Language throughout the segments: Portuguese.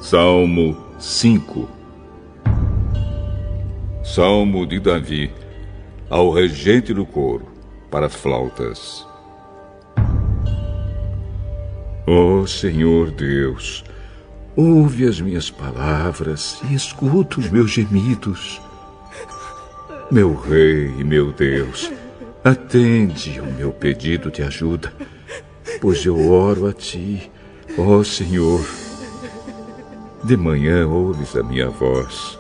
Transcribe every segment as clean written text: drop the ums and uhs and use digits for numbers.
Salmo 5. Salmo de Davi, ao regente do coro, para flautas. Ó Senhor Deus, ouve as minhas palavras e escuta os meus gemidos. Meu Rei e meu Deus, atende o meu pedido de ajuda, pois eu oro a Ti, ó Senhor. De manhã ouves a minha voz.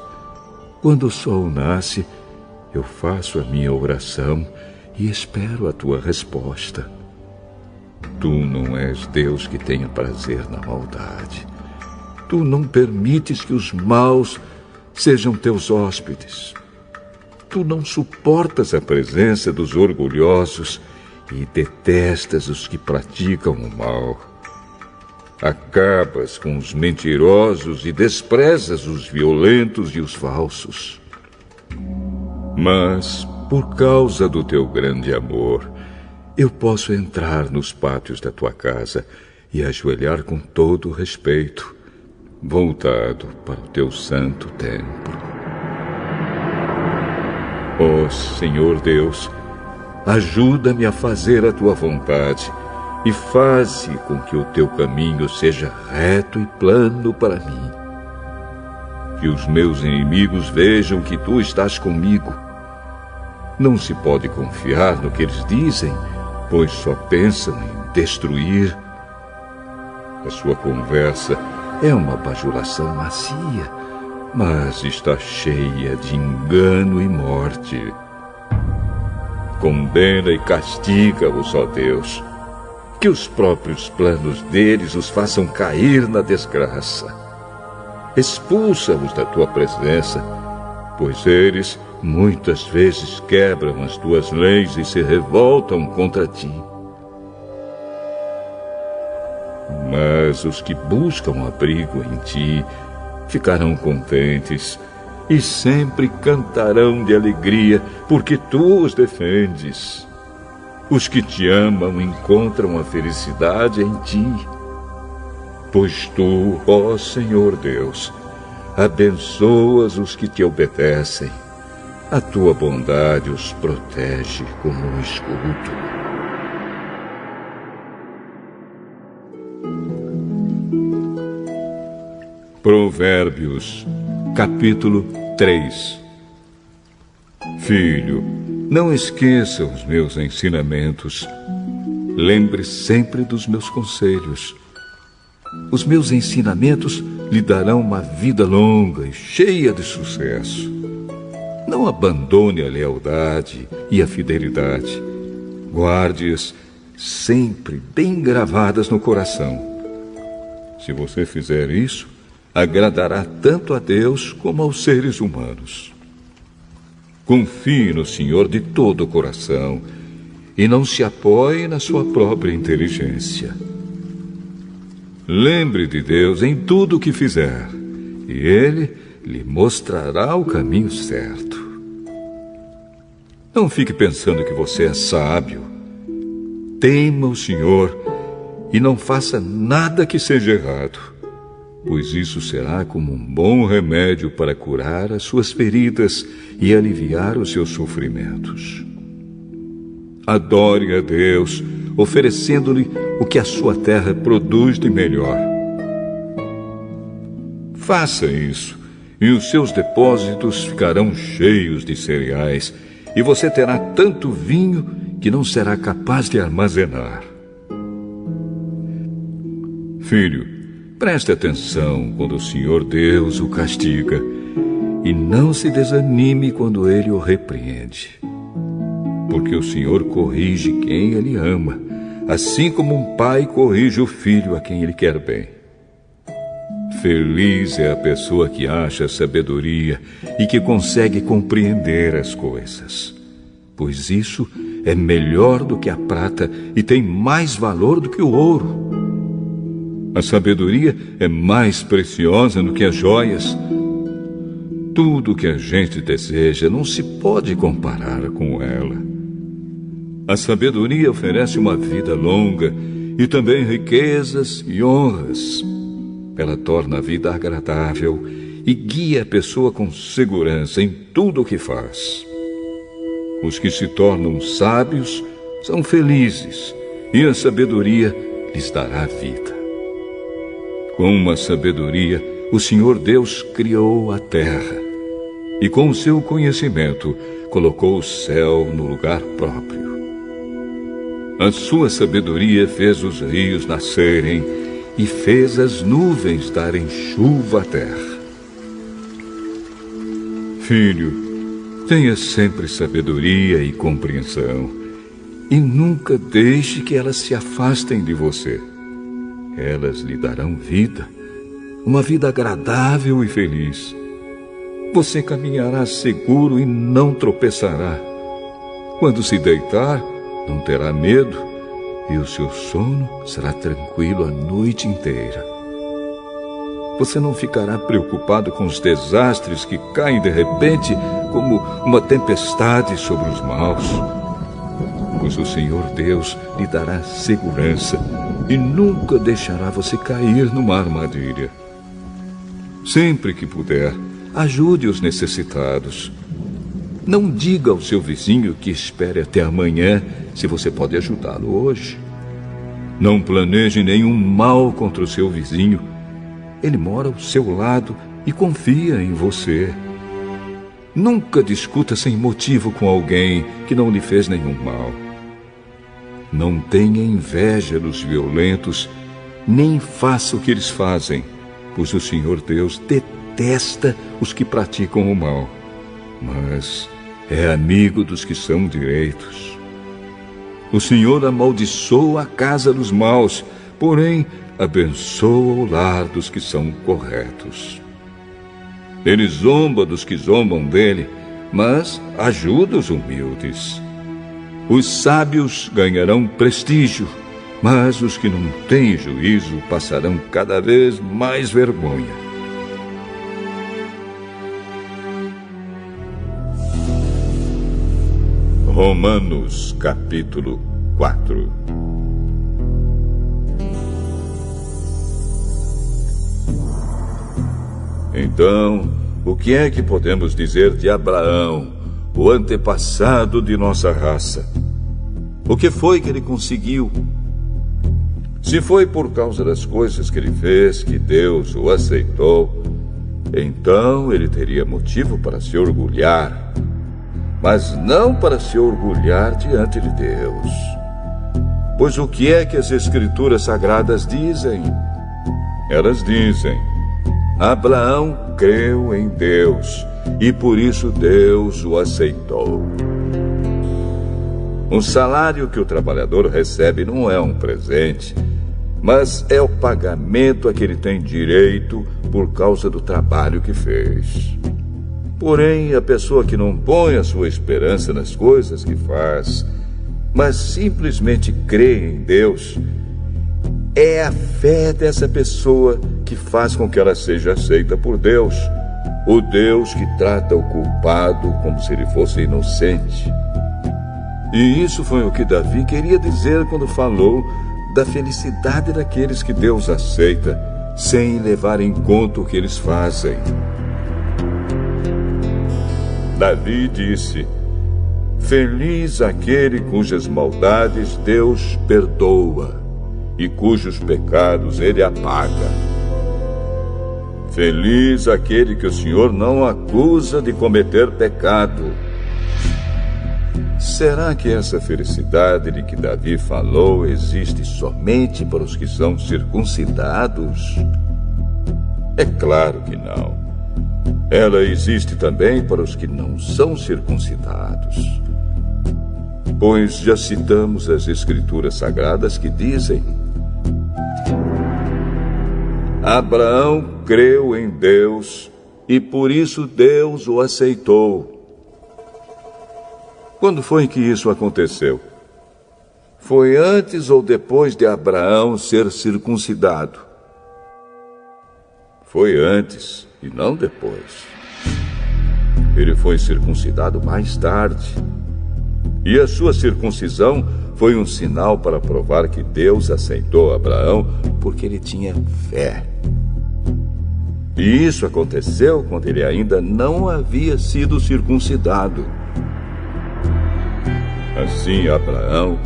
Quando o sol nasce, eu faço a minha oração e espero a Tua resposta. Tu não és Deus que tenha prazer na maldade. Tu não permites que os maus sejam Teus hóspedes. Tu não suportas a presença dos orgulhosos e detestas os que praticam o mal. Acabas com os mentirosos e desprezas os violentos e os falsos. Mas, por causa do Teu grande amor, eu posso entrar nos pátios da Tua casa e ajoelhar com todo respeito, voltado para o Teu santo templo. Ó Senhor Deus, ajuda-me a fazer a Tua vontade e faze com que o Teu caminho seja reto e plano para mim. Que os meus inimigos vejam que Tu estás comigo. Não se pode confiar no que eles dizem, pois só pensam em destruir. A sua conversa é uma bajulação macia, mas está cheia de engano e morte. Condena e castiga-os, ó Deus, que os próprios planos deles os façam cair na desgraça. Expulsa-os da Tua presença, pois eles muitas vezes quebram as Tuas leis e se revoltam contra Ti. Mas os que buscam abrigo em Ti ficarão contentes e sempre cantarão de alegria, porque Tu os defendes. Os que Te amam encontram a felicidade em Ti. Pois Tu, ó Senhor Deus, abençoas os que Te obedecem. A Tua bondade os protege como um escudo. Provérbios, capítulo 3. Filho, não esqueça os meus ensinamentos. Lembre sempre dos meus conselhos. Os meus ensinamentos lhe darão uma vida longa e cheia de sucesso. Não abandone a lealdade e a fidelidade. Guarde-as sempre bem gravadas no coração. Se você fizer isso, agradará tanto a Deus como aos seres humanos. Confie no Senhor de todo o coração e não se apoie na sua própria inteligência. Lembre de Deus em tudo o que fizer, e Ele lhe mostrará o caminho certo. Não fique pensando que você é sábio. Tema o Senhor e não faça nada que seja errado, pois isso será como um bom remédio para curar as suas feridas e aliviar os seus sofrimentos. Adore a Deus, oferecendo-lhe o que a sua terra produz de melhor. Faça isso, e os seus depósitos ficarão cheios de cereais, e você terá tanto vinho que não será capaz de armazenar. Filho, preste atenção quando o Senhor Deus o castiga, e não se desanime quando Ele o repreende. Porque o Senhor corrige quem Ele ama, assim como um pai corrige o filho a quem Ele quer bem. Feliz é a pessoa que acha sabedoria e que consegue compreender as coisas, pois isso é melhor do que a prata e tem mais valor do que o ouro. A sabedoria é mais preciosa do que as joias. Tudo o que a gente deseja não se pode comparar com ela. A sabedoria oferece uma vida longa e também riquezas e honras. Ela torna a vida agradável e guia a pessoa com segurança em tudo o que faz. Os que se tornam sábios são felizes, e a sabedoria lhes dará vida. Com a sabedoria, o Senhor Deus criou a terra, e com o seu conhecimento colocou o céu no lugar próprio. A sua sabedoria fez os rios nascerem e fez as nuvens darem chuva à terra. Filho, tenha sempre sabedoria e compreensão, e nunca deixe que elas se afastem de você. Elas lhe darão vida, uma vida agradável e feliz. Você caminhará seguro e não tropeçará. Quando se deitar, não terá medo, e o seu sono será tranquilo a noite inteira. Você não ficará preocupado com os desastres que caem de repente como uma tempestade sobre os maus. Pois o Senhor Deus lhe dará segurança e nunca deixará você cair numa armadilha. Sempre que puder, ajude os necessitados. Não diga ao seu vizinho que espere até amanhã, se você pode ajudá-lo hoje. Não planeje nenhum mal contra o seu vizinho. Ele mora ao seu lado e confia em você. Nunca discuta sem motivo com alguém que não lhe fez nenhum mal. Não tenha inveja dos violentos, nem faça o que eles fazem, pois o Senhor Deus detesta os que praticam o mal, mas é amigo dos que são direitos. O Senhor amaldiçoa a casa dos maus, porém abençoa o lar dos que são corretos. Ele zomba dos que zombam dele, mas ajuda os humildes. Os sábios ganharão prestígio, mas os que não têm juízo passarão cada vez mais vergonha. Romanos capítulo 4. Então, o que é que podemos dizer de Abraão, o antepassado de nossa raça? O que foi que ele conseguiu? Se foi por causa das coisas que ele fez que Deus o aceitou, então ele teria motivo para se orgulhar, mas não para se orgulhar diante de Deus. Pois o que é que as Escrituras Sagradas dizem? Elas dizem: Abraão creu em Deus, e por isso Deus o aceitou. O salário que o trabalhador recebe não é um presente, mas é o pagamento a que ele tem direito por causa do trabalho que fez. Porém, a pessoa que não põe a sua esperança nas coisas que faz, mas simplesmente crê em Deus, é a fé dessa pessoa que faz com que ela seja aceita por Deus, o Deus que trata o culpado como se ele fosse inocente. E isso foi o que Davi queria dizer quando falou da felicidade daqueles que Deus aceita, sem levar em conta o que eles fazem. Davi disse: Feliz aquele cujas maldades Deus perdoa e cujos pecados ele apaga. Feliz aquele que o Senhor não acusa de cometer pecado. Será que essa felicidade de que Davi falou existe somente para os que são circuncidados? É claro que não. Ela existe também para os que não são circuncidados. Pois já citamos as Escrituras Sagradas que dizem: Abraão creu em Deus e por isso Deus o aceitou. Quando foi que isso aconteceu? Foi antes ou depois de Abraão ser circuncidado? Foi antes e não depois. Ele foi circuncidado mais tarde. E a sua circuncisão foi um sinal para provar que Deus aceitou Abraão porque ele tinha fé. E isso aconteceu quando ele ainda não havia sido circuncidado. Assim, Abraão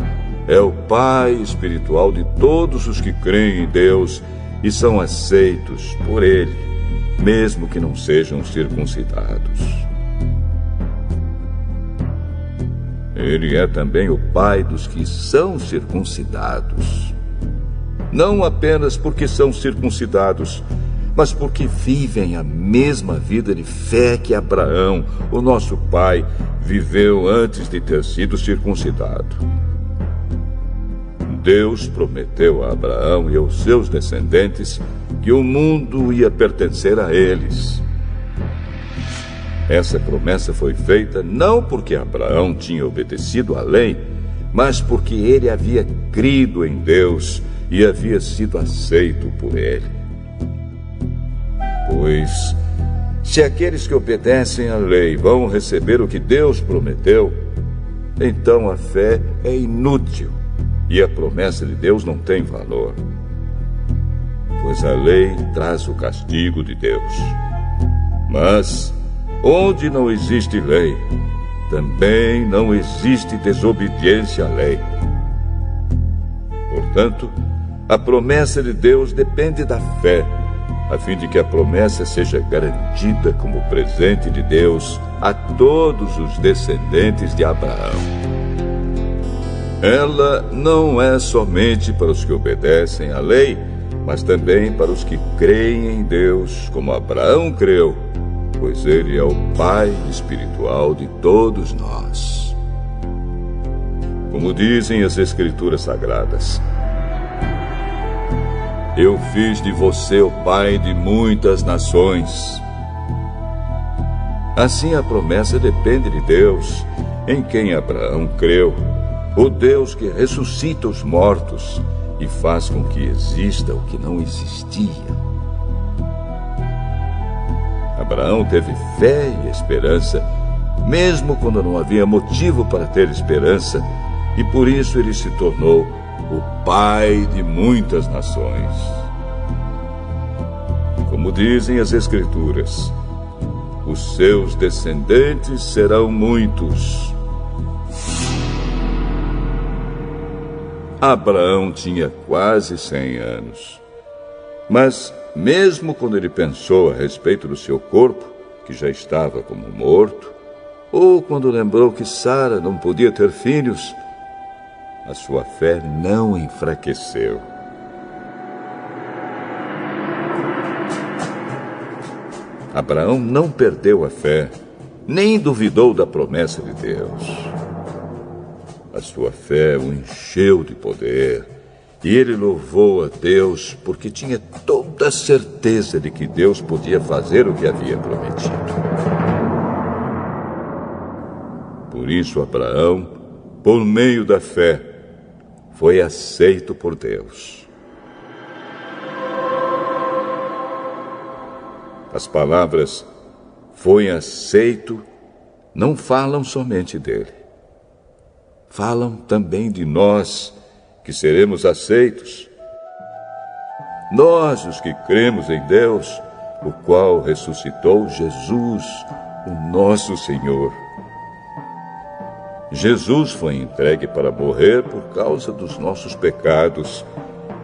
é o pai espiritual de todos os que creem em Deus e são aceitos por ele, mesmo que não sejam circuncidados. Ele é também o pai dos que são circuncidados. Não apenas porque são circuncidados, mas porque vivem a mesma vida de fé que Abraão, o nosso pai, viveu antes de ter sido circuncidado. Deus prometeu a Abraão e aos seus descendentes que o mundo ia pertencer a eles. Essa promessa foi feita não porque Abraão tinha obedecido à lei, mas porque ele havia crido em Deus e havia sido aceito por ele. Pois, se aqueles que obedecem à lei vão receber o que Deus prometeu, então a fé é inútil e a promessa de Deus não tem valor. Pois a lei traz o castigo de Deus. Mas, onde não existe lei, também não existe desobediência à lei. Portanto, a promessa de Deus depende da fé, a fim de que a promessa seja garantida como presente de Deus a todos os descendentes de Abraão. Ela não é somente para os que obedecem à lei, mas também para os que creem em Deus, como Abraão creu, pois ele é o pai espiritual de todos nós. Como dizem as Escrituras Sagradas, eu fiz de você o pai de muitas nações. Assim a promessa depende de Deus, em quem Abraão creu, o Deus que ressuscita os mortos e faz com que exista o que não existia. Abraão teve fé e esperança, mesmo quando não havia motivo para ter esperança, e por isso ele se tornou o pai de muitas nações. Como dizem as Escrituras, os seus descendentes serão muitos. Abraão tinha quase 100 anos. Mas, mesmo quando ele pensou a respeito do seu corpo, que já estava como morto, ou quando lembrou que Sara não podia ter filhos, a sua fé não enfraqueceu. Abraão não perdeu a fé, nem duvidou da promessa de Deus. A sua fé o encheu de poder, e ele louvou a Deus porque tinha toda a certeza de que Deus podia fazer o que havia prometido. Por isso, Abraão, por meio da fé, foi aceito por Deus. As palavras "foi aceito" não falam somente dele. Falam também de nós, que seremos aceitos. Nós, os que cremos em Deus, o qual ressuscitou Jesus, o nosso Senhor. Jesus foi entregue para morrer por causa dos nossos pecados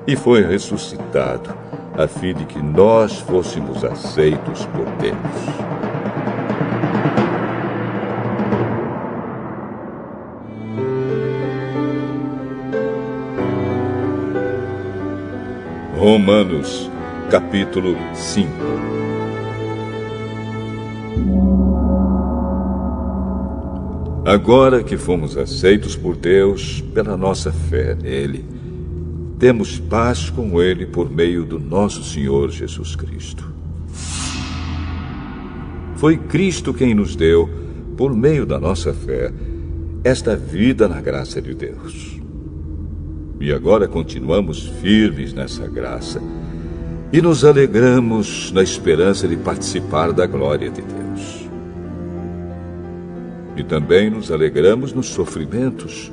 e foi ressuscitado, a fim de que nós fôssemos aceitos por Deus. Romanos, capítulo 5. Agora que fomos aceitos por Deus pela nossa fé nele, temos paz com ele por meio do nosso Senhor Jesus Cristo. Foi Cristo quem nos deu, por meio da nossa fé, esta vida na graça de Deus. E agora continuamos firmes nessa graça e nos alegramos na esperança de participar da glória de Deus. E também nos alegramos nos sofrimentos,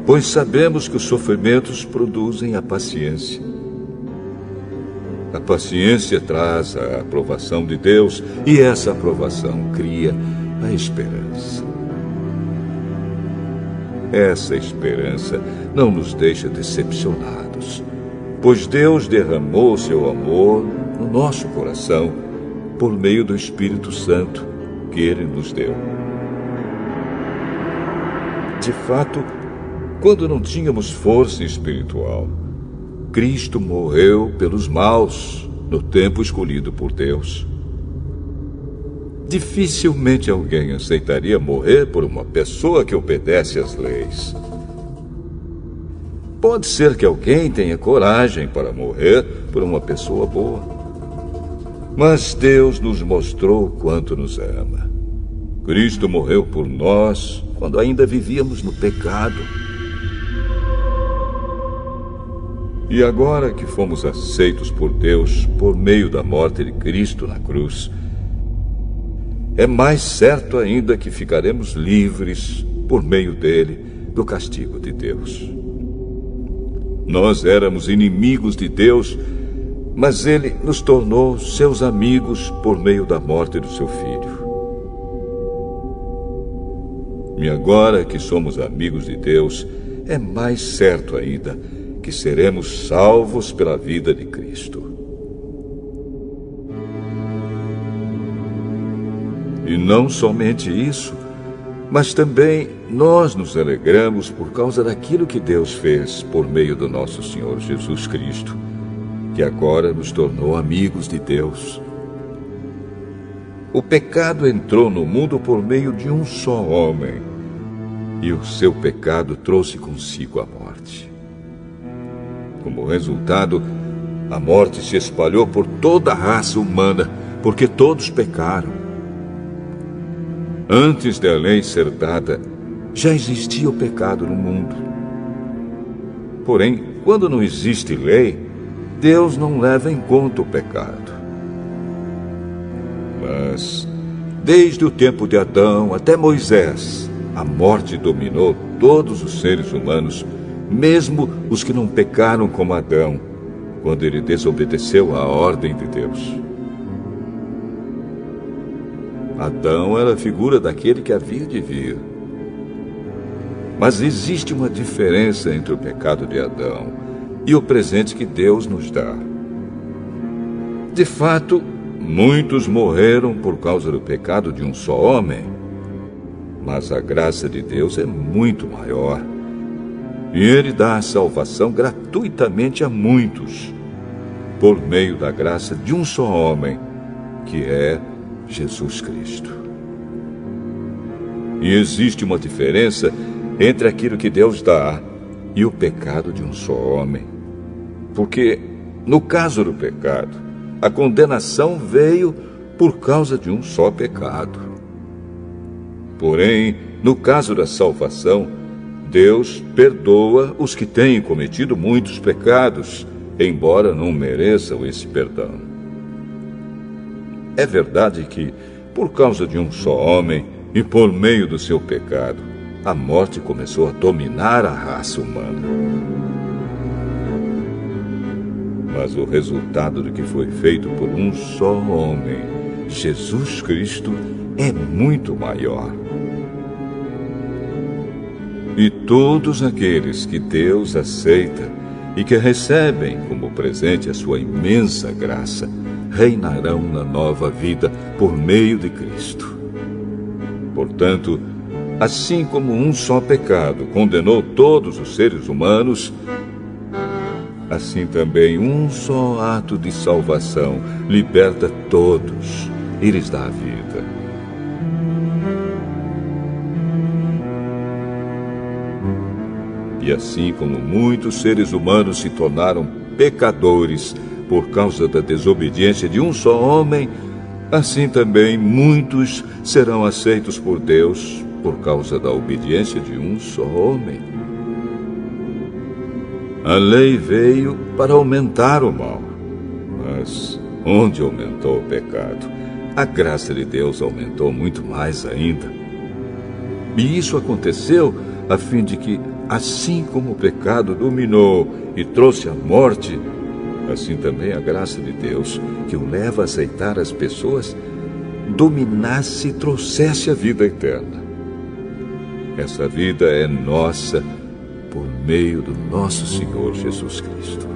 pois sabemos que os sofrimentos produzem a paciência. A paciência traz a aprovação de Deus e essa aprovação cria a esperança. Essa esperança não nos deixa decepcionados, pois Deus derramou seu amor no nosso coração por meio do Espírito Santo que Ele nos deu. De fato, quando não tínhamos força espiritual, Cristo morreu pelos maus no tempo escolhido por Deus. Dificilmente alguém aceitaria morrer por uma pessoa que obedece às leis. Pode ser que alguém tenha coragem para morrer por uma pessoa boa. Mas Deus nos mostrou quanto nos ama. Cristo morreu por nós quando ainda vivíamos no pecado. E agora que fomos aceitos por Deus por meio da morte de Cristo na cruz, é mais certo ainda que ficaremos livres por meio dele do castigo de Deus. Nós éramos inimigos de Deus, mas ele nos tornou seus amigos por meio da morte do seu filho. E agora que somos amigos de Deus, é mais certo ainda que seremos salvos pela vida de Cristo. E não somente isso, mas também nós nos alegramos por causa daquilo que Deus fez por meio do nosso Senhor Jesus Cristo, que agora nos tornou amigos de Deus. O pecado entrou no mundo por meio de um só homem, e o seu pecado trouxe consigo a morte. Como resultado, a morte se espalhou por toda a raça humana, porque todos pecaram. Antes da lei ser dada, já existia o pecado no mundo. Porém, quando não existe lei, Deus não leva em conta o pecado. Mas, desde o tempo de Adão até Moisés, a morte dominou todos os seres humanos, mesmo os que não pecaram como Adão, quando ele desobedeceu à ordem de Deus. Adão era a figura daquele que havia de vir. Mas existe uma diferença entre o pecado de Adão e o presente que Deus nos dá. De fato, muitos morreram por causa do pecado de um só homem, mas a graça de Deus é muito maior. E Ele dá a salvação gratuitamente a muitos, por meio da graça de um só homem, que é Jesus Cristo. E existe uma diferença entre aquilo que Deus dá e o pecado de um só homem. Porque, no caso do pecado, a condenação veio por causa de um só pecado. Porém, no caso da salvação, Deus perdoa os que têm cometido muitos pecados, embora não mereçam esse perdão. É verdade que, por causa de um só homem e por meio do seu pecado, a morte começou a dominar a raça humana. Mas o resultado do que foi feito por um só homem, Jesus Cristo, é muito maior. E todos aqueles que Deus aceita e que recebem como presente a sua imensa graça, reinarão na nova vida por meio de Cristo. Portanto, assim como um só pecado condenou todos os seres humanos, assim também um só ato de salvação liberta todos e lhes dá a vida. E assim como muitos seres humanos se tornaram pecadores por causa da desobediência de um só homem, assim também muitos serão aceitos por Deus por causa da obediência de um só homem. A lei veio para aumentar o mal, mas onde aumentou o pecado, a graça de Deus aumentou muito mais ainda. E isso aconteceu a fim de que, assim como o pecado dominou e trouxe a morte, assim também a graça de Deus, que o leva a aceitar as pessoas, dominasse e trouxesse a vida eterna. Essa vida é nossa por meio do nosso Senhor Jesus Cristo.